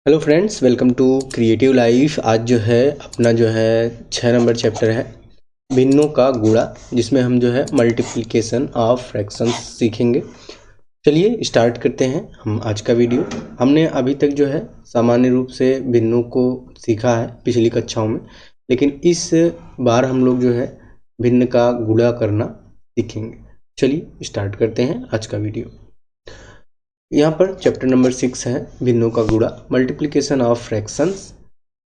Hello friends, welcome to creative life. आज जो है अपना जो है 6 नंबर चैप्टर है भिन्नों का गुणा, जिसमें हम जो है मल्टीप्लिकेशन ऑफ फ्रैक्शंस सीखेंगे। चलिए स्टार्ट करते हैं हम आज का वीडियो। हमने अभी तक जो है सामान्य रूप से भिन्नों को सीखा है पिछली कक्षाओं में, लेकिन इस बार हम लोग जो है भिन्न का गुणा करना सीखेंगे। चलिए स्टार्ट करते हैं आज का वीडियो। यहाँ पर चैप्टर नंबर 6 है भिन्नों का गुणा, मल्टीप्लिकेशन ऑफ फ्रैक्शंस।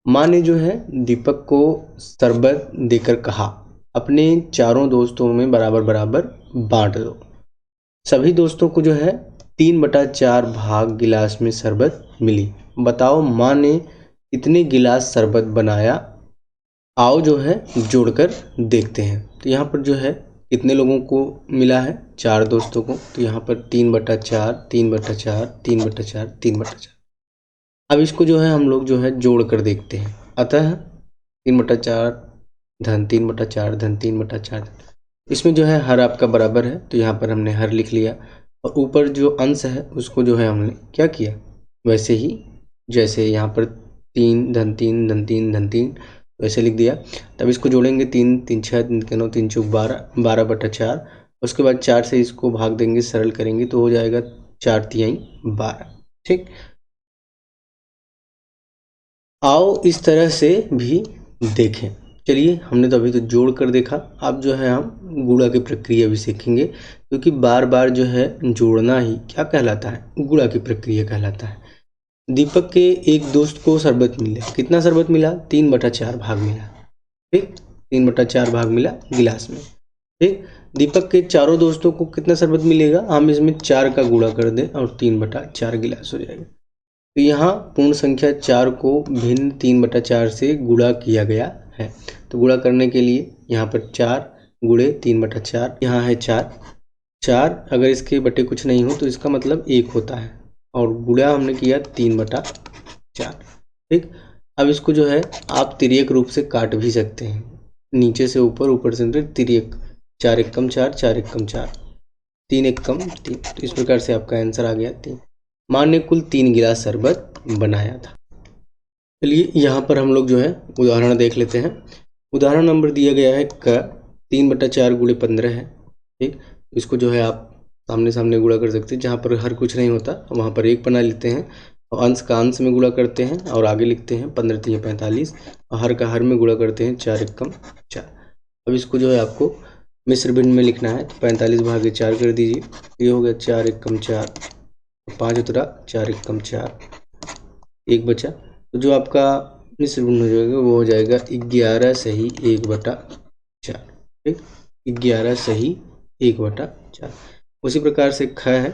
माँ ने जो है दीपक को शरबत देकर कहा, अपने चारों दोस्तों में बराबर बराबर बांट दो। सभी दोस्तों को जो है 3/4 भाग गिलास में शरबत मिली। बताओ माँ ने कितने गिलास शरबत बनाया? आओ जो है जोड़कर देखते हैं। तो यहाँ पर जो है कितने लोगों को मिला है? 4 दोस्तों को। तो यहाँ पर 3/4 3/4 3/4 3/4। अब इसको जो है हम लोग जो है जोड़ कर देखते हैं। अतः 3/4 धन 3/4 धन 3/4, इसमें जो है हर आपका बराबर है, तो यहाँ पर हमने हर लिख लिया। और ऊपर जो अंश है उसको जो है हमने क्या किया, वैसे ही जैसे यहाँ पर 3 धन 3 धन 3 धन 3 वैसे लिख दिया। तब इसको जोड़ेंगे 3 3 6 3 9 3 चौक 12 12/4। उसके बाद 4 से इसको भाग देंगे, सरल करेंगे तो हो जाएगा 4 तिहाई 12। ठीक, आओ इस तरह से भी देखें। चलिए, हमने तो अभी तो जोड़ कर देखा, अब जो है हम गुणा की प्रक्रिया भी सीखेंगे, क्योंकि बार बार जो है जोड़ना ही क्या कहलाता है, गुणा की प्रक्रिया कहलाता है। दीपक के एक दोस्त को शरबत मिला। कितना शरबत मिला? 3/4 भाग मिला। ठीक, 3/4 भाग मिला गिलास में। ठीक, दीपक के चारों दोस्तों को कितना शरबत मिलेगा? हम इसमें 4 का गुणा कर दें और 3/4 गिलास हो जाएगा। तो यहाँ पूर्ण संख्या 4 को भिन्न 3/4 से गुणा किया गया है। तो गुणा करने के लिए यहाँ पर 4 गुणे 3/4, यहाँ है 4 4। अगर इसके बटे कुछ नहीं हो तो इसका मतलब 1 होता है, और गुणा हमने किया 3/4। ठीक, अब इसको जो है आप तिर्यक रूप से काट भी सकते हैं, नीचे से ऊपर, ऊपर से नीचे, तिर्यक। 4 एकम 4 4 एकम 4 3 एकम 3। तो इस प्रकार से आपका आंसर आ गया 3। माँ ने कुल 3 गिलास शरबत बनाया था। चलिए यहाँ पर हम लोग जो है उदाहरण देख लेते हैं। उदाहरण नंबर दिया गया है क 3/4 गुणे 15 है। ठीक, इसको जो है आप सामने सामने गुणा कर सकते हैं। जहाँ पर हर कुछ नहीं होता वहाँ पर 1 बना लेते हैं, और अंश का अंश में गुणा करते हैं और आगे लिखते हैं 15 3 45, और हर का हर में गुणा करते हैं 4 एकम 4। अब इसको जो है आपको मिश्र भिन्न में लिखना है, तो 45 भागे 4 कर दीजिए। ये हो गया 4 एकम 4, 5 उतरा 4 एकम 4, 1 बचा। तो जो आपका मिश्र भिन्न हो जाएगा वो हो जाएगा 11 सही 1/4। ठीक, 11 सही 1/4। उसी प्रकार से ख है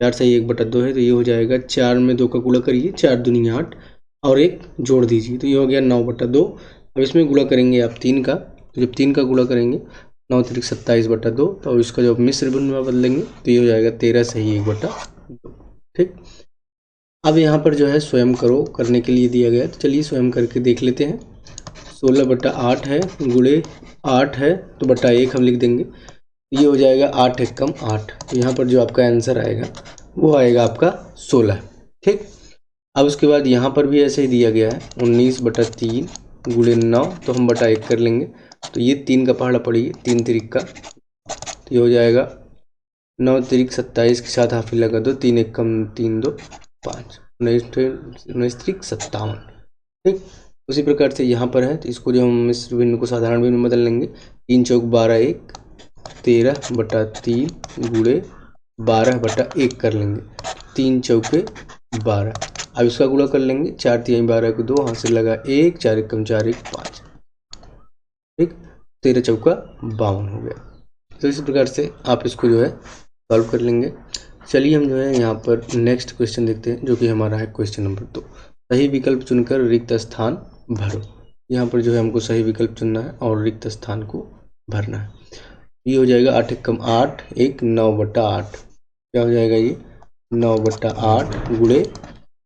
4 सही 1/2 है, तो ये हो जाएगा 4 में 2 का गुणा करिए, 4 दूनी 8 और 1 जोड़ दीजिए, तो ये हो गया 9/2। अब इसमें गुणा करेंगे आप 3 का, तो जब 3 का गुणा करेंगे 9 3 27/2, तो इसका जब मिश्र भिन्न में बदलेंगे तो ये हो जाएगा 13 सही 1/2। ठीक, अब यहाँ पर जो है स्वयं करो करने के लिए दिया गया, तो चलिए स्वयं करके देख लेते हैं। 16/8 है, गुणे 8 है तो बटा 1 हम लिख देंगे, ये हो जाएगा 8 एकम 8। तो यहाँ पर जो आपका आंसर आएगा वो आएगा आपका 16। ठीक, अब उसके बाद यहाँ पर भी ऐसे ही दिया गया है 19/3 गुणे 9, तो हम बटा 1 कर लेंगे, तो ये 3 का पहाड़ा पड़िए, 3 तिरिक का, तो ये हो जाएगा 9 तिरिक 27 के साथ हाफिज लगा दो, 3 एकम 3 2 5, 19 तिरिक 57। ठीक, उसी प्रकार से यहाँ पर है, तो इसको जो हम मिश्र भिन्न को साधारण भिन्न में बदल लेंगे, 3 चौक 12 1 13/3 गुणे 12/1 कर लेंगे, 3 चौके 12। अब इसका गुणा कर लेंगे, 4 तिहाई 12 को 2, हाथ से लगा 1, 4 एकम 4 1 5। ठीक, 13 चौका 52 हो गया। तो इसी प्रकार से आप इसको जो है सॉल्व कर लेंगे। चलिए हम जो है यहाँ पर नेक्स्ट क्वेश्चन देखते हैं, जो कि हमारा है क्वेश्चन नंबर 2। सही विकल्प चुनकर रिक्त स्थान भरो। यहाँ पर जो है हमको सही विकल्प चुनना है और रिक्त स्थान को भरना है। ये हो जाएगा 8 एकम 8 1 9/8। क्या हो जाएगा ये 9/8 गुणे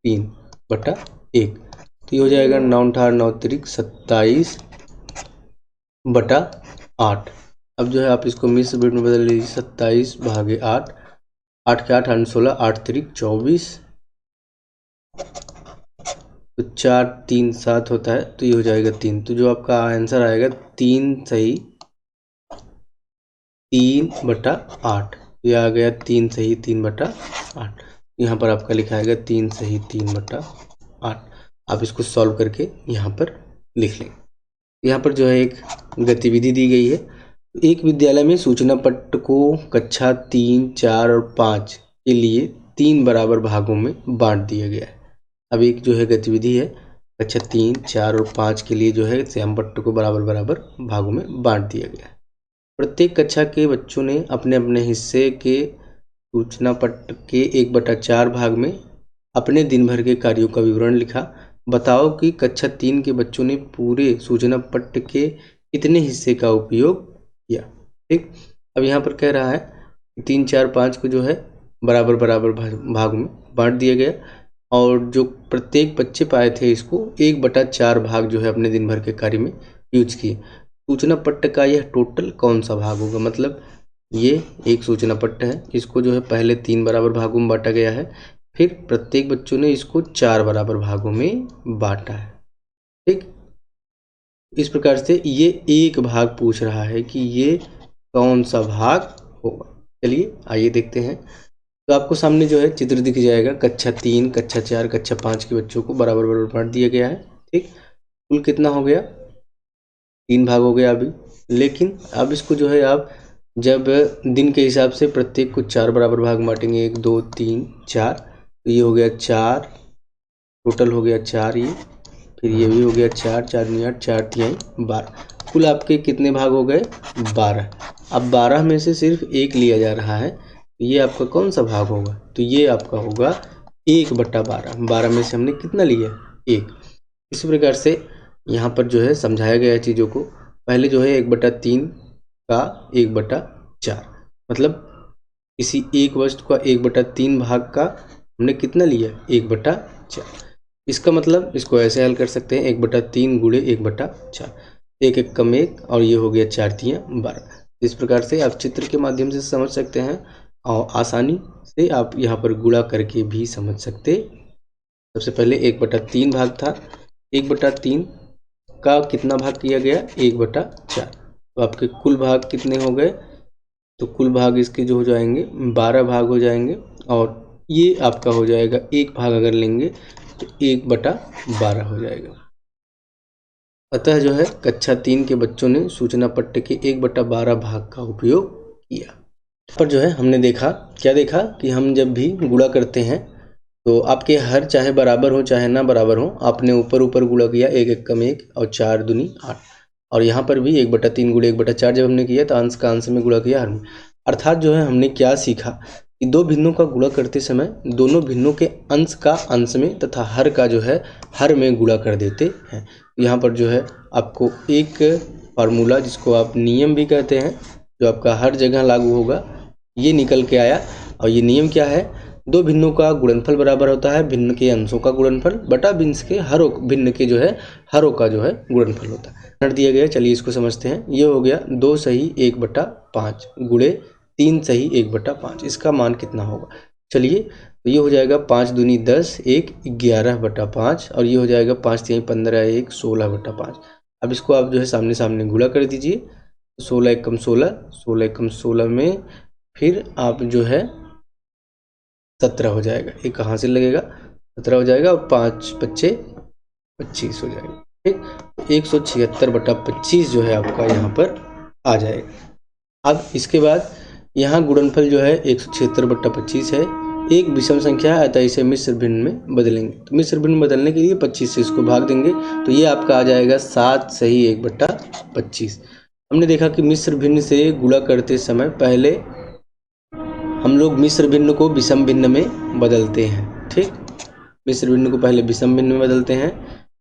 3/1, तो ये हो जाएगा 9 8 9 तिरिक 27/8। अब जो है आप इसको मिश्र भिन्न में बदल लीजिए, 27 भागे 8, 8 के 8 16, 8 तिरिक 24, तो 4 3 7 होता है, तो ये हो जाएगा 3। तो जो आपका आंसर आएगा 3 सही 3/8। ये आ गया 3 सही 3/8। यहाँ पर आपका लिखा आएगा 3 सही 3/8। आप इसको सॉल्व करके यहाँ पर लिख लें। यहाँ पर जो है एक गतिविधि दी गई है। एक विद्यालय में सूचना पट्ट को कक्षा 3 4 और 5 के लिए 3 बराबर भागों में बांट दिया गया है। अब एक जो है गतिविधि है, कक्षा 3 4 और 5 के लिए जो है श्याम पट्ट को बराबर बराबर भागों में बांट दिया गया है। प्रत्येक कक्षा के बच्चों ने अपने अपने हिस्से के सूचना पट्ट के 1/4 भाग में अपने दिन भर के कार्यों का विवरण लिखा। बताओ कि कक्षा 3 के बच्चों ने पूरे सूचना पट्ट के कितने हिस्से का उपयोग किया। ठीक, अब यहाँ पर कह रहा है कि 3 4 5 को जो है बराबर बराबर भाग में बांट दिया गया, और जो प्रत्येक बच्चे पाए थे इसको 1/4 भाग जो है अपने दिन भर के कार्य में यूज किए। सूचना पट्ट का यह टोटल कौन सा भाग होगा। मतलब ये एक सूचना पट्ट है, इसको जो है पहले 3 बराबर भागों में बांटा गया है, फिर प्रत्येक बच्चों ने इसको 4 बराबर भागों में बांटा है। ठीक, इस प्रकार से ये एक भाग पूछ रहा है कि ये कौन सा भाग होगा। चलिए आइए देखते हैं। तो आपको सामने जो है चित्र दिख जाएगा। कक्षा 3 कक्षा 4 कक्षा 5 के बच्चों को बराबर बराबर बांट दिया गया है। ठीक, कुल कितना हो गया, 3 भाग हो गया अभी। लेकिन अब इसको जो है आप जब दिन के हिसाब से प्रत्येक को 4 बराबर भाग बांटेंगे, 1 2 3 4, तो ये हो गया 4, टोटल हो गया 4, ये फिर ये भी हो गया 4 4 दूनी 8 4 तिहाई 12। कुल आपके कितने भाग हो गए, 12। अब 12 में से सिर्फ एक लिया जा रहा है, तो ये आपका कौन सा भाग होगा। तो ये आपका होगा 1/12। 12 में से हमने कितना लिया, 1। इसी प्रकार से यहाँ पर जो है समझाया गया है चीज़ों को। पहले जो है 1/3 का 1/4, मतलब इसी एक वस्तु का 1/3 भाग का हमने कितना लिया, 1/4। इसका मतलब इसको ऐसे हल कर सकते हैं, 1/3 गुणे 1/4, 1 1 कम 1, और ये हो गया 4 तिहाई 12। इस प्रकार से आप चित्र के माध्यम से समझ सकते हैं, और आसानी से आप यहाँ पर गुणा करके भी समझ सकते। सबसे पहले 1/3 भाग था, 1/3 का कितना भाग किया गया, 1/4। तो आपके कुल भाग कितने हो गए, तो कुल भाग इसके जो हो जाएंगे 12 भाग हो जाएंगे, और ये आपका हो जाएगा एक भाग अगर लेंगे तो 1/12 हो जाएगा। अतः जो है कक्षा 3 के बच्चों ने सूचना पट्ट के 1/12 भाग का उपयोग किया। पर जो है हमने देखा, क्या देखा कि हम जब भी गुणा करते हैं तो आपके हर चाहे बराबर हो चाहे ना बराबर हो, आपने ऊपर ऊपर गुणा किया, 1 1 कम 1 और 4 दूनी 8, और यहाँ पर भी 1/3 गुणे 1/4 जब हमने किया तो अंश का अंश में गुणा किया हर में। अर्थात जो है हमने क्या सीखा कि दो भिन्नों का गुणा करते समय दोनों भिन्नों के अंश का अंश में तथा हर का जो है हर में गुणा कर देते हैं। यहाँ पर जो है आपको एक फार्मूला, जिसको आप नियम भी कहते हैं, जो आपका हर जगह लागू होगा, ये निकल के आया। और ये नियम क्या है, दो भिन्नों का गुणनफल बराबर होता है भिन्न के अंशों का गुणनफल बटा भिन्न के जो है हरों का जो है गुणनफल होता है। कर दिया गया, चलिए इसको समझते हैं। ये हो गया 2 सही 1/5 गुणे 3 सही 1/5, इसका मान कितना होगा। चलिए तो ये हो जाएगा 5 दूनी 10 1 11/5, और ये हो जाएगा 5 तिहाई 15 1 16/5। अब इसको आप जो है सामने सामने गुणा कर दीजिए, 16 1 कम 16, 16 1 कम 16 में फिर आप जो है 17 हो जाएगा। ये कहाँ से लगेगा, 17 हो जाएगा, और 5 बच्चे 25 हो जाएगा। ठीक, 176/25 जो है आपका यहाँ पर आ जाएगा। अब इसके बाद यहाँ गुणनफल जो है 176/25 है, एक विषम संख्या है, अतः इसे मिश्र भिन्न में बदलेंगे। तो मिश्र भिन्न बदलने के लिए 25 से इसको भाग देंगे, तो ये आपका आ जाएगा 7 सही 1/25। हमने देखा कि मिश्र भिन्न से गुणा करते समय पहले हम लोग मिश्र भिन्न को विषम भिन्न में बदलते हैं। ठीक, मिश्र भिन्न को पहले विषम भिन्न में बदलते हैं,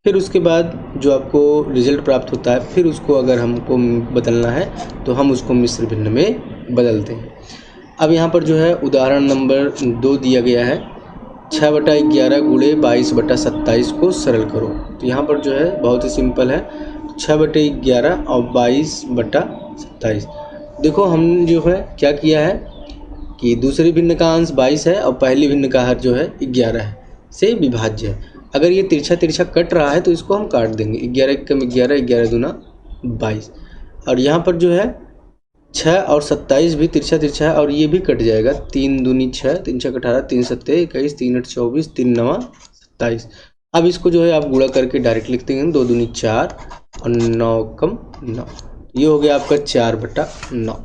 फिर उसके बाद जो आपको रिजल्ट प्राप्त होता है, फिर उसको अगर हमको बदलना है तो हम उसको मिश्र भिन्न में बदलते हैं। अब यहाँ पर जो है उदाहरण नंबर 2 दिया गया है, 6/11 गुणे 22/27 को सरल करो। तो यहाँ पर जो है बहुत ही सिंपल है, 6/11 और 22/27। देखो हम जो है क्या किया है कि दूसरी भिन्न का अंश 22 है और पहली भिन्न का हर जो है 11 है। से विभाज्य है। अगर ये तिरछा तिरछा कट रहा है तो इसको हम काट देंगे। 11 एकम 11, 11 दूना 22। और यहाँ पर जो है 6 और 27 भी तिरछा तिरछा है और ये भी कट जाएगा। 3 दूनी 6, 3 छः 18, 3 सत्ते 21, 3 8 24, 3 9 27। अब इसको जो है आप गुणा करके डायरेक्ट लिख देंगे। 2 दूनी 4 और 9 कम 9, ये हो गया आपका 4/9।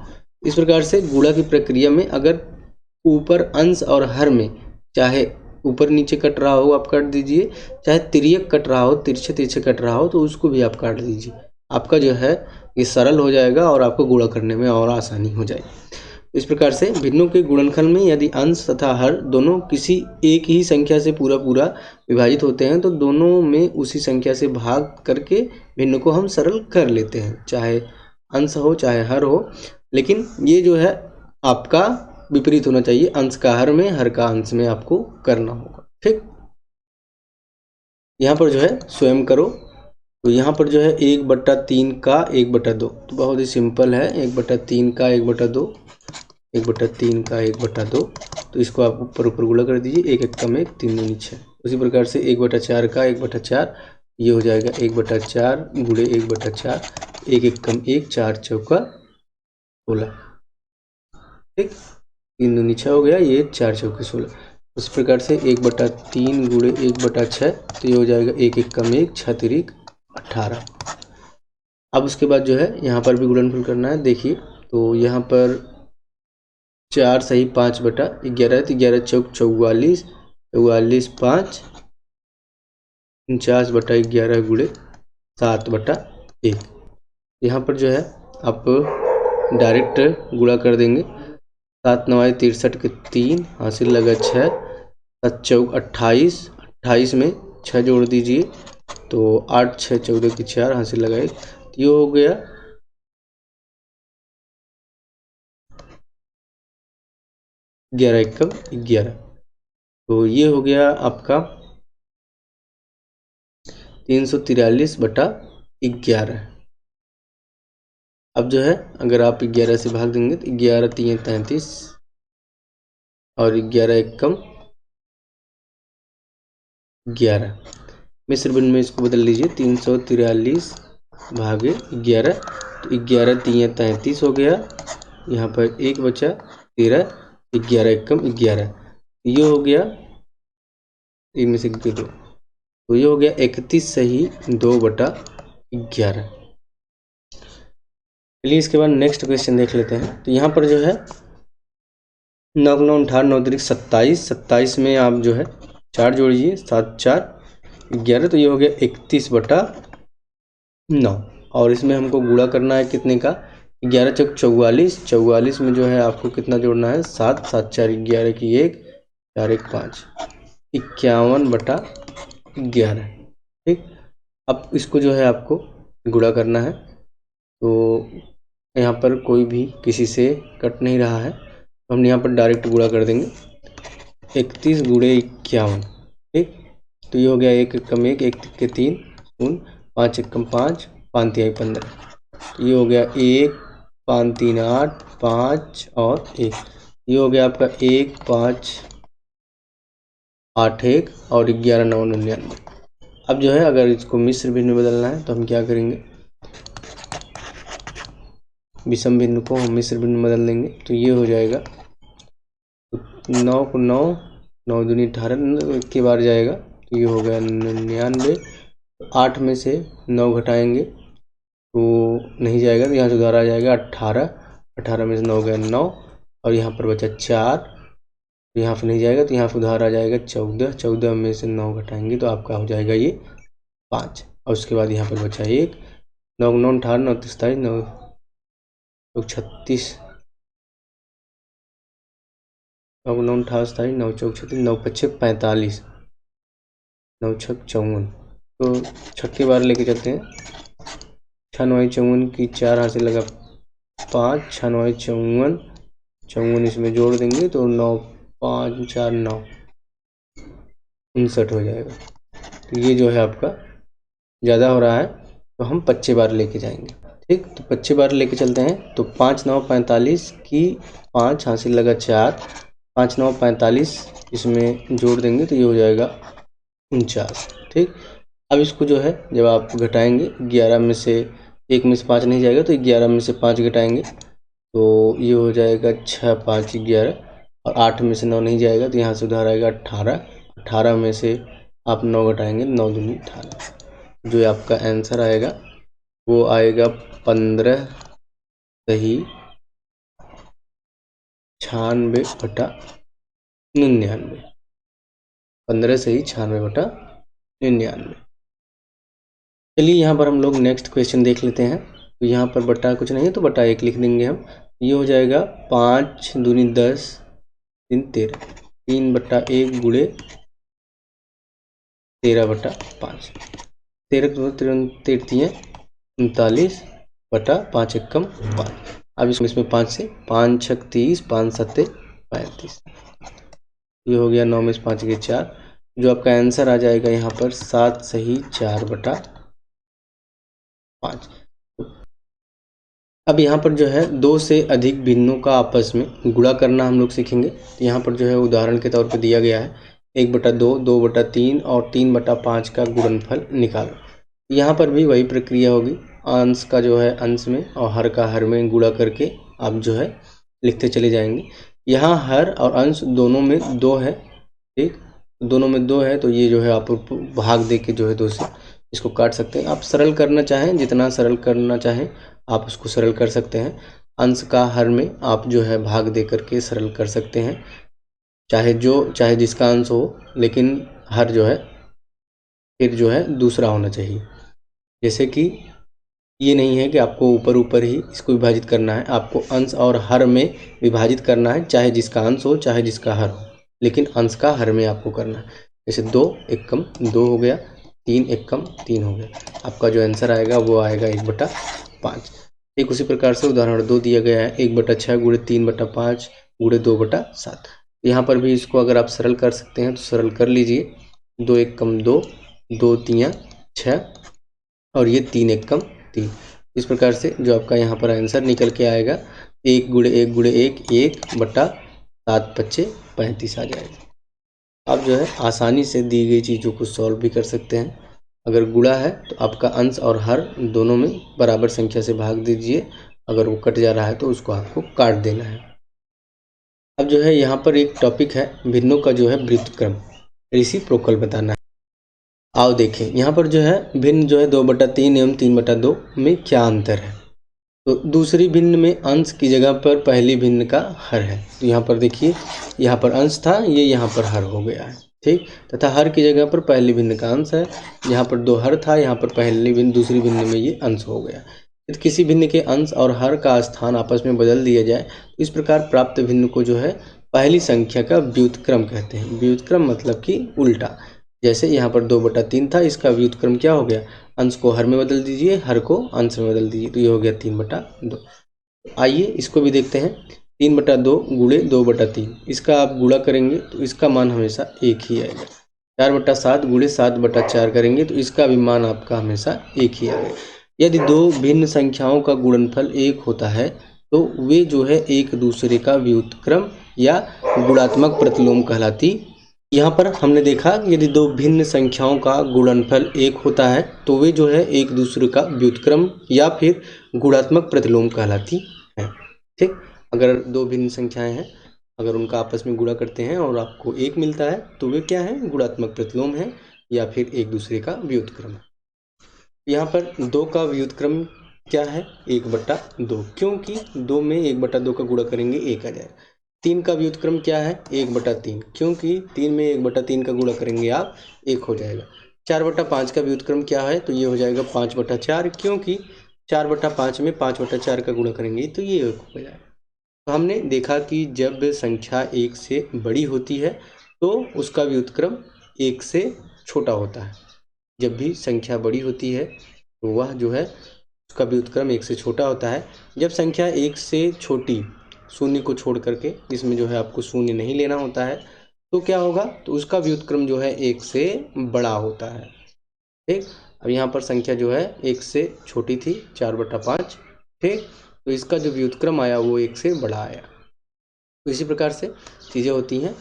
इस प्रकार से गुणा की प्रक्रिया में अगर ऊपर अंश और हर में चाहे ऊपर नीचे कट रहा हो आप काट दीजिए, चाहे तिर्यक कट रहा हो, तिरछे तिरछे कट रहा हो तो उसको भी आप काट दीजिए। आपका जो है ये सरल हो जाएगा और आपको गुणा करने में और आसानी हो जाएगी। इस प्रकार से भिन्नों के गुणनखंड में यदि अंश तथा हर दोनों किसी एक ही संख्या से पूरा पूरा विभाजित होते हैं तो दोनों में उसी संख्या से भाग करके भिन्न को हम सरल कर लेते हैं, चाहे अंश हो चाहे हर हो। लेकिन ये जो है आपका विपरीत होना चाहिए, अंश का हर में, हर का अंश में आपको करना होगा। ठीक, यहाँ पर जो है स्वयं करो। तो यहाँ पर जो है 1/3 का 1/2, तो बहुत ही सिंपल है। 1/3 का 1/2, 1/3 का 1/2, तो इसको आप ऊपर ऊपर गुणा कर दीजिए। 1 एकम 1, 3 दूनी 6। उसी प्रकार से 1/4 का 1/4, ये हो जाएगा 1/4 गुणे 1/4, 1 एकम 1, 4 चौका 16। ठीक, 3 दूनी 6 हो गया, ये 4 चौके 16। उस प्रकार से 1/3 गुणे 1/6, तो ये हो जाएगा 1 एकम 1, 6 तिरिक 18। अब उसके बाद जो है यहाँ पर भी गुणनफल करना है। देखिए तो यहाँ पर 4 सही 5/11 है, तो 11 चौक 44, 44 5, 49/11 गुणे 7/1। यहाँ पर जो है आप डायरेक्ट गुणा कर देंगे। 7 9 63 के 3, हासिल लगा 6, 7 चौक 28, 28 में 6 जोड़ दीजिए तो 8 6 14 के 4, हासिल लगा 1, तो ये हो गया 11 एकम 11। तो ये हो गया आपका 343/11। अब जो है अगर आप 11 से भाग देंगे तो 11 3 33 और 11 एकम 11। मिश्र भिन्न में इसको बदल लीजिए। 343 भागे 11, तो 11 3 33 हो गया। यहाँ पर 1 बचा 13, 11 एकम 11, ये हो गया इनमें से 2, तो ये हो गया 31 सही 2/11। चलिए इसके बाद नेक्स्ट क्वेश्चन देख लेते हैं। तो यहाँ पर जो है 9 9 18 9 तिरिक 27, 27 में आप जो है 4 जोड़िए, 7 4 11, तो ये हो गया 31/9। और इसमें हमको गुणा करना है कितने का, 11 चौक 44, 44 में जो है आपको कितना जोड़ना है, 7, 7 4 11 की 1, 4 1 5, 51/11। ठीक, अब इसको जो है आपको गुणा करना है। तो यहाँ पर कोई भी किसी से कट नहीं रहा है, तो हम यहाँ पर डायरेक्ट गुणा कर देंगे। 31 गुणे 51। ठीक, तो ये हो गया 1 एकम 1, 1 के 3 शून्य, 5 एकम 5, 5 तिहाई 15, तो ये हो गया 1 5 3 8 5 और 1, ये हो गया आपका 1 5 8 1 और 11 9 99। अब जो है अगर इसको मिश्र भिन्न में बदलना है तो हम क्या करेंगे, विषम भिन्न को हम मिश्र भिन्न में बदल देंगे। तो ये हो जाएगा 9 को 9, 9 दूनी 18 के बार जाएगा, तो ये हो गया 99। 8 में से 9 घटाएंगे तो नहीं जाएगा, तो यहाँ से उधार आ जाएगा 18, 18 में से 9 गया 9, और यहाँ पर बचा 4, तो यहाँ पर नहीं जाएगा, तो यहाँ पर उधार आ जाएगा 14, 14 में से 9 घटाएंगे तो आपका हो जाएगा ये 5, और उसके बाद यहाँ पर बचा 1, 9 9 18 9 27 9 36, 9 9 18 27 9 36 9 5 45, 9 6 54। तो छक्के बार लेके चलते हैं। 6 9 54 की 4 हासिल लगा 5, 6 9 54, 54 इसमें जोड़ देंगे तो 9 5 4 9 59 हो जाएगा। तो ये जो है आपका ज़्यादा हो रहा है, तो हम 25 बार लेके जाएंगे। ठीक, तो 25 बार लेके चलते हैं। तो 5 9 45 की 5 हासिल लगा 4, 5 9 45 इसमें जोड़ देंगे तो ये हो जाएगा 49। ठीक, अब इसको जो है जब आप घटाएंगे 11 में से 1 में से 5 नहीं जाएगा तो 11 में से 5 घटाएंगे तो ये हो जाएगा 6 5 11, और 8 में से 9 नहीं जाएगा तो यहाँ से उधार आएगा 18। 18 में से आप 9 घटाएंगे, 9 दूनी 18। जो आपका आंसर आएगा वो आएगा 15 सही 96/99। 15 सही 96/99। चलिए यहाँ पर हम लोग नेक्स्ट क्वेश्चन देख लेते हैं। तो यहाँ पर बटा कुछ नहीं है तो बटा 1 लिख देंगे हम। ये हो जाएगा 5 दूनी 10 3 13, 3/1 गुणे 13/5। 13 33 39/5 एकम 5। अब इसमें 5 से 5 6 30, 5 7 35। ये हो गया 9 में से 5 के 4। जो आपका आंसर आ जाएगा यहाँ पर 7 सही 4/5। अब यहाँ पर जो है 2 से अधिक भिन्नों का आपस में गुणा करना हम लोग सीखेंगे। तो यहाँ पर जो है उदाहरण के तौर पर दिया गया है 1/2, 2/3 और 3/5 का गुणनफल निकालो। यहाँ पर भी वही प्रक्रिया होगी, अंश का जो है अंश में और हर का हर में गुणा करके आप जो है लिखते चले जाएंगे। यहाँ हर और अंश दोनों में 2 है। ठीक, दोनों में 2 है तो ये जो है आप भाग दे के जो है 2 से इसको काट सकते हैं। आप सरल करना चाहें, जितना सरल करना चाहें आप उसको सरल कर सकते हैं। अंश का हर में आप जो है भाग दे करके सरल कर सकते हैं, चाहे जिसका अंश हो, लेकिन हर जो है फिर जो है दूसरा होना चाहिए। जैसे कि ये नहीं है कि आपको ऊपर ऊपर ही इसको विभाजित करना है, आपको अंश और हर में विभाजित करना है, चाहे जिसका अंश हो चाहे जिसका हर हो, लेकिन अंश का हर में आपको करना है। जैसे 2 एकम 2 हो गया, 3 एकम 3 हो गया। आपका जो आंसर आएगा वो आएगा 1/5। एक उसी प्रकार से उदाहरण 2 दिया गया है 1/6 गुणे 3/5 गुणे 2/7। यहाँ पर भी इसको अगर आप सरल कर सकते हैं तो सरल कर लीजिए। 2 एकम 2, 2 3 6 और ये 3 एकम 3। इस प्रकार से जो आपका यहाँ पर आंसर निकल के आएगा 1 गुणे 1 गुणे 1 1/7 5 35 आ जाएगा। आप जो है आसानी से दी गई चीज़ों को सॉल्व भी कर सकते हैं। अगर गुणा है तो आपका अंश और हर दोनों में बराबर संख्या से भाग दीजिए, अगर वो कट जा रहा है तो उसको आपको काट देना है। अब जो है यहाँ पर एक टॉपिक है भिन्नों का जो है व्युत्क्रम रेसिप्रोकल बताना है। आओ देखें यहाँ पर जो है भिन्न जो है 2/3 एवं 3/2 में क्या अंतर है। तो दूसरी भिन्न में अंश की जगह पर पहली भिन्न का हर है। तो यहाँ पर देखिए, यहाँ पर अंश था, ये यहाँ पर हर हो गया है। ठीक, तथा हर की जगह पर पहली भिन्न का अंश है। यहाँ पर 2 हर था, यहाँ पर पहली भिन्न दूसरी भिन्न में ये अंश हो गया। यदि किसी भिन्न के अंश और हर का स्थान आपस में बदल दिया जाए तो इस प्रकार प्राप्त भिन्न को जो है पहली संख्या का व्युत्क्रम कहते हैं। व्युत्क्रम मतलब कि उल्टा। जैसे यहाँ पर 2/3 था, इसका व्युत्क्रम क्या हो गया, अंश को हर में बदल दीजिए, हर को अंश में बदल दीजिए, तो ये हो गया 3/2। आइए इसको भी देखते हैं। 3/2 गुणे 2/3, इसका आप गुणा करेंगे तो इसका मान हमेशा एक ही आएगा। 4/7 गुणे 7/4 करेंगे तो इसका भी मान आपका हमेशा एक ही आएगा। यदि दो भिन्न संख्याओं का गुणनफल एक होता है तो वे जो है एक दूसरे का व्युत्क्रम या गुणात्मक प्रतिलोम कहलाती। यहाँ पर हमने देखा यदि दो भिन्न संख्याओं का गुणनफल एक होता है तो वे जो है एक दूसरे का व्युत्क्रम या फिर गुणात्मक प्रतिलोम कहलाती हैं। ठीक, अगर दो भिन्न संख्याएं हैं, अगर उनका आपस में गुणा करते हैं और आपको एक मिलता है तो वे क्या है, गुणात्मक प्रतिलोम है या फिर एक दूसरे का व्युत्क्रम है। यहाँ पर 2 का व्युत्क्रम क्या है, 1/2, क्योंकि 2 में 1/2 का गुणा करेंगे 1 आ जाएगा। 3 का व्युत्क्रम क्या है, 1/3, क्योंकि 3 में 1/3 का गुणा करेंगे आप 1 हो जाएगा। 4/5 का व्युत्क्रम क्या है, तो ये हो जाएगा 5/4, क्योंकि 4/5 में 5/4 का गुणा करेंगे तो ये 1 हो जाएगा। तो हमने देखा कि जब संख्या 1 से बड़ी होती है तो उसका व्युत्क्रम 1 से छोटा होता है। जब भी संख्या बड़ी होती है तो वह जो है उसका व्युत्क्रम 1 से छोटा होता है। जब संख्या 1 से छोटी, शून्य को छोड़ करके, जिसमें जो है आपको शून्य नहीं लेना होता है, तो क्या होगा, तो उसका व्युत्क्रम जो है 1 से बड़ा होता है। ठीक, अब यहाँ पर संख्या जो है 1 से छोटी थी 4/5। ठीक, तो इसका जो व्युत्क्रम आया वो 1 से बड़ा आया। तो इसी प्रकार से चीज़ें होती हैं।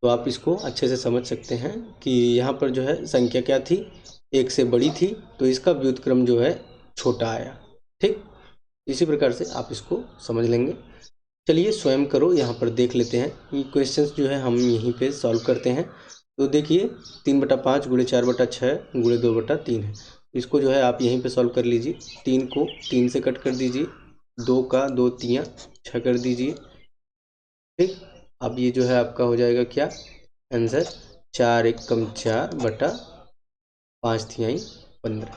तो आप इसको अच्छे से समझ सकते हैं कि यहाँ पर जो है संख्या क्या थी, 1 से बड़ी थी, तो इसका व्युत्क्रम जो है छोटा आया। ठीक, इसी प्रकार से आप इसको समझ लेंगे। चलिए स्वयं करो, यहाँ पर देख लेते हैं ये क्वेश्चंस जो है हम यहीं पे सॉल्व करते हैं। तो देखिए 3/5 गुणे 4/6 गुणे 2/3 है। इसको जो है आप यहीं पे सॉल्व कर लीजिए। 3 को 3 से कट कर दीजिए, 2 का 2 तियाँ 6 कर दीजिए। ठीक, अब ये जो है आपका हो जाएगा क्या आंसर, 4 एकम 4/5 तिहाई 15।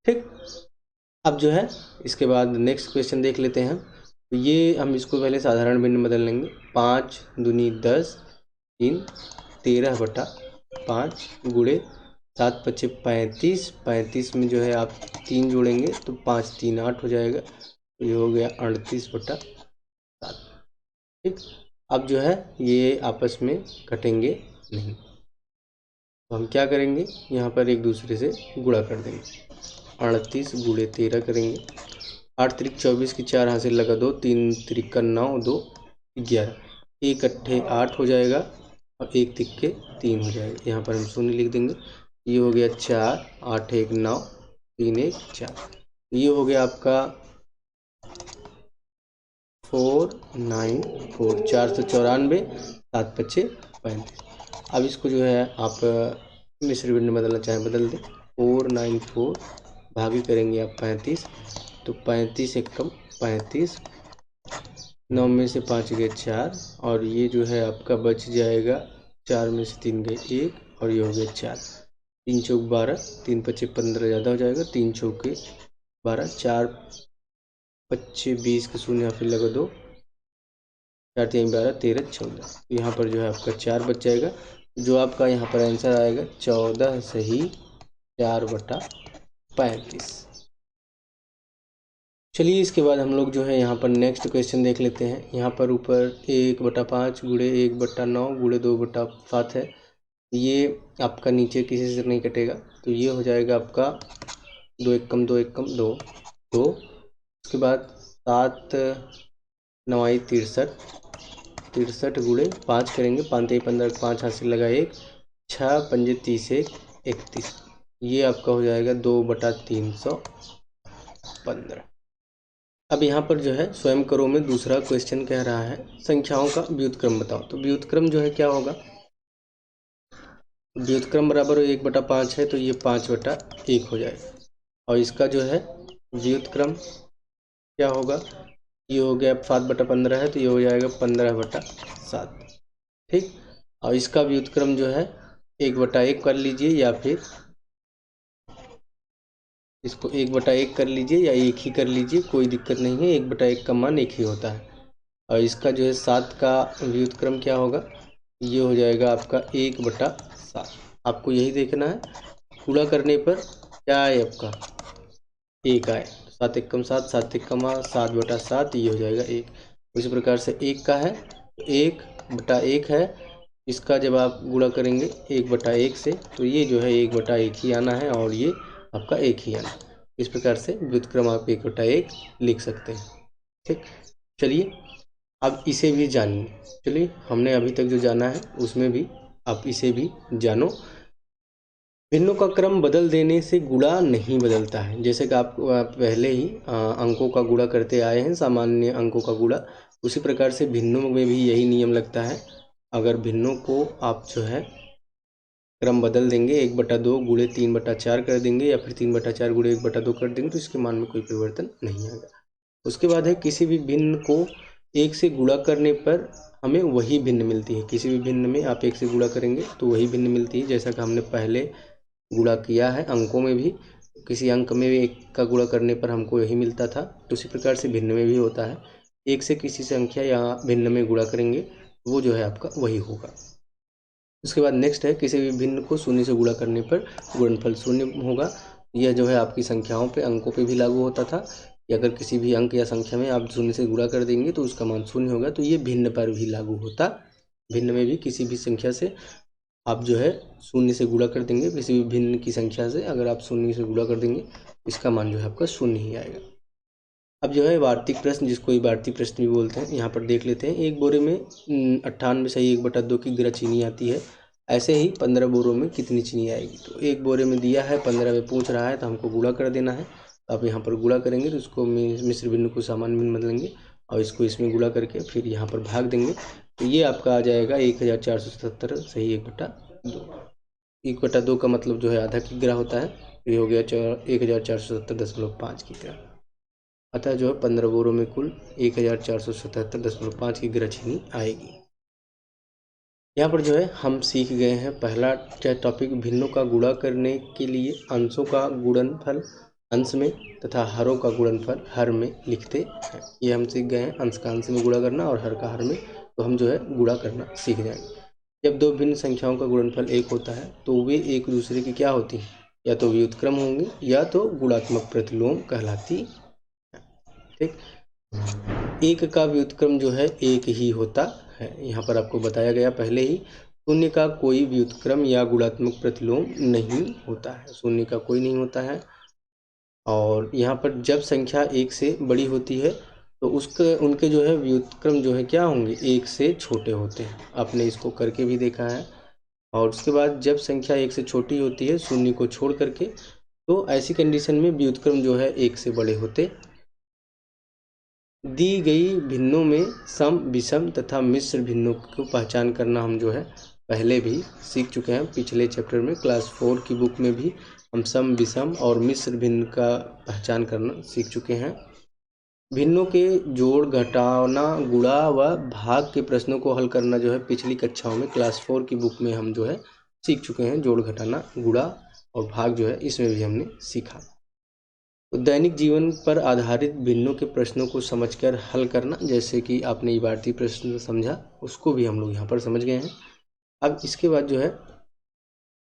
ठीक, अब जो है इसके बाद नेक्स्ट क्वेश्चन देख लेते हैं। तो ये हम इसको पहले साधारण भिन्न बदल लेंगे। 5 दूनी 10 3 13/5 गुणे 7 पच्चे 35, 35 में जो है आप 3 जोड़ेंगे तो 5 3 8 हो जाएगा, तो ये हो गया 38/7। ठीक, अब जो है ये आपस में घटेंगे नहीं, तो हम क्या करेंगे, यहाँ पर एक दूसरे से गुणा कर देंगे। 38 गुणे 13 करेंगे, 8 त्रिक 24 की 4 हासिल लगा 2, 3 त्रिक का 9 2 11, 1 अट्ठे 8 हो जाएगा और 1 तिक्के 3 हो जाएगा। यहाँ पर हम शून्य लिख देंगे। ये हो गया 4 8 1 9 3 1 4, ये हो गया आपका 494, 494, 7 पच्चे 35। अब इसको जो है आप मिश्र भिन्न बदलना चाहें बदल दें। 494 भागी करेंगे आप 35, तो 35 एकम 35, 9 में से 5 गए 4 और ये जो है आपका बच जाएगा, 4 में से 3 गए 1 और ये हो गया 4, 3 चौक 12, 3 पच्चे 15 ज़्यादा हो जाएगा, 3 चौके 12, 4 पच्चे 20 का शून्य यहाँ फिर लगा 2, 4 3 12 13 14, यहाँ पर जो है आपका 4 बच जाएगा। जो आपका यहाँ पर आंसर आएगा 14 सही 4/35। चलिए इसके बाद हम लोग जो है यहाँ पर नेक्स्ट क्वेश्चन देख लेते हैं। यहाँ पर ऊपर 1/5 गुणे 1/9 गुणे 2/7 है। ये आपका नीचे किसी से नहीं कटेगा, तो ये हो जाएगा आपका 2 एकम 2 एकम 2 2। उसके बाद 7 9 63 गुणे 5 करेंगे, 5 3 15 5 हासिल लगा 1, 6 पंजे 30 1 31, ये आपका हो जाएगा 2/315। अब यहाँ पर जो है स्वयं करो में दूसरा क्वेश्चन कह रहा है संख्याओं का व्युत्क्रम बताओ। तो व्युत्क्रम जो है क्या होगा, व्युत्क्रम बराबर 1/5 है, तो ये 5/1 हो जाएगा। और इसका जो है व्युत्क्रम क्या होगा, ये हो गया 7/15 है, तो ये हो जाएगा 15/7। ठीक, और इसका व्युत्क्रम जो है 1/1 कर लीजिए या फिर इसको 1/1 कर लीजिए या 1 ही कर लीजिए, कोई दिक्कत नहीं है, 1/1 का मान 1 ही होता है। और इसका जो है 7 का व्युत्क्रम क्या होगा, ये हो जाएगा आपका 1/7। आपको यही देखना है पूरा करने पर क्या आए, आपका 1 आए, 7 एकम 7 7 एकम 7/7, ये हो जाएगा 1। उसी प्रकार से 1 का है तो 1/1 है, इसका जब आप गुणा करेंगे 1/1 से तो ये जो है 1/1 ही आना है और ये आपका 1 ही आना। इस प्रकार से व्युत्क्रम आप 1/1 लिख सकते हैं। ठीक, चलिए अब इसे भी जानिए। चलिए हमने अभी तक जो जाना है उसमें भी आप इसे भी जानो। भिन्नों का क्रम बदल देने से गुणा नहीं बदलता है। जैसे कि आप पहले ही अंकों का गुणा करते आए हैं, सामान्य अंकों का गुणा, उसी प्रकार से भिन्नों में भी यही नियम लगता है। अगर भिन्नों को आप जो है क्रम बदल देंगे, 1/2 गुणे 3/4 कर देंगे या फिर 3/4 गुणे 1/2 कर देंगे, तो इसके मान में कोई परिवर्तन नहीं आएगा। उसके बाद है किसी भी भिन्न को 1 से गुणा करने पर हमें वही भिन्न मिलती है। किसी भी भिन्न में आप 1 से गुणा करेंगे तो वही भिन्न मिलती है, जैसा कि हमने पहले गुणा किया है अंकों में भी। किसी अंक में 1 का गुणा करने पर हमको यही मिलता था, तो उसी प्रकार से भिन्न में भी होता है। 1 से किसी संख्या या भिन्न में गुणा करेंगे वो जो है आपका वही होगा। उसके बाद नेक्स्ट है किसी भी भिन्न को शून्य से गुणा करने पर गुणनफल शून्य होगा। यह जो है आपकी संख्याओं पे अंकों पे भी लागू होता था कि अगर किसी भी अंक या संख्या में आप शून्य से गुणा कर देंगे तो उसका मान शून्य होगा, तो ये भिन्न पर भी लागू होता। भिन्न में भी किसी भी संख्या से आप जो है शून्य से गुणा कर देंगे, किसी भी भिन्न की संख्या से अगर आप शून्य से गुणा कर देंगे इसका मान जो है आपका शून्य ही आएगा। अब जो है वार्तिक प्रश्न, जिसको वार्तिक प्रश्न भी बोलते हैं, यहाँ पर देख लेते हैं। एक बोरे में 98 सही 1/2 किग्रा चीनी आती है, ऐसे ही 15 बोरों में कितनी चीनी आएगी। तो एक बोरे में दिया है, 15 में पूछ रहा है, तो हमको गुणा कर देना है। तो आप यहाँ पर गुणा करेंगे तो इसको मिश्र भिन्न को सामान्य भिन्न बदलेंगे और इसको इसमें गुणा करके फिर यहाँ पर भाग देंगे। तो ये आपका आ जाएगा 1477 सही 1/2। 1/2 का मतलब जो है आधा किग्रा होता है, ये हो गया 1477.5 किग्रा। अतः जो है 15 बोरों में कुल 1477.5 किग्रा चीनी आएगी। यहाँ पर जो है हम सीख गए हैं पहला टॉपिक, भिन्नों का गुणा करने के लिए अंशों का गुणनफल अंश में तथा हरों का गुणनफल हर में लिखते हैं। ये हम सीख गए हैं, अंश का अंश में गुणा करना और हर का हर में। तो हम जो है गुणा करना सीख जाएंगे। जब दो भिन्न संख्याओं का गुणनफल 1 होता है तो वे एक दूसरे की क्या होती हैं, या तो व्युत्क्रम होंगी या तो गुणात्मक प्रतिलोम कहलाती है। ठीक, एक का व्युत्क्रम जो है एक ही होता है। यहाँ पर आपको बताया गया पहले ही, शून्य का कोई व्युत्क्रम या गुणात्मक प्रतिलोम नहीं होता है, शून्य का कोई नहीं होता है। और यहाँ पर जब संख्या 1 से बड़ी होती है तो उनके जो है व्युत्क्रम जो है क्या होंगे, 1 से छोटे होते हैं। आपने इसको करके भी देखा है। और उसके बाद जब संख्या 1 से छोटी होती है शून्य को छोड़ करके, तो ऐसी कंडीशन में व्युत्क्रम जो है 1 से बड़े होते। दी गई भिन्नों में सम, विषम तथा मिश्र भिन्नों को पहचान करना हम जो है पहले भी सीख चुके हैं। पिछले चैप्टर में क्लास 4 की बुक में भी हम सम, विषम और मिश्र भिन्न का पहचान करना सीख चुके हैं। भिन्नों के जोड़, घटाना, गुणा व भाग के प्रश्नों को हल करना जो है पिछली कक्षाओं में क्लास 4 की बुक में हम जो है सीख चुके हैं। जोड़, घटाना, गुणा और भाग जो है इसमें भी हमने सीखा। तो दैनिक जीवन पर आधारित भिन्नों के प्रश्नों को समझकर हल करना, जैसे कि आपने इबारती प्रश्न समझा, उसको भी हम लोग यहाँ पर समझ गए हैं। अब इसके बाद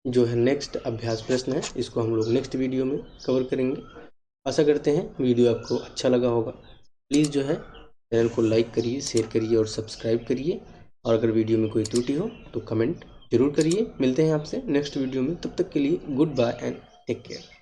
जो है नेक्स्ट अभ्यास प्रश्न है, इसको हम लोग नेक्स्ट वीडियो में कवर करेंगे। आशा करते हैं वीडियो आपको अच्छा लगा होगा। प्लीज़ जो है चैनल को लाइक करिए, शेयर करिए और सब्सक्राइब करिए। और अगर वीडियो में कोई त्रुटि हो तो कमेंट जरूर करिए। मिलते हैं आपसे नेक्स्ट वीडियो में, तब तक के लिए goodbye and take care.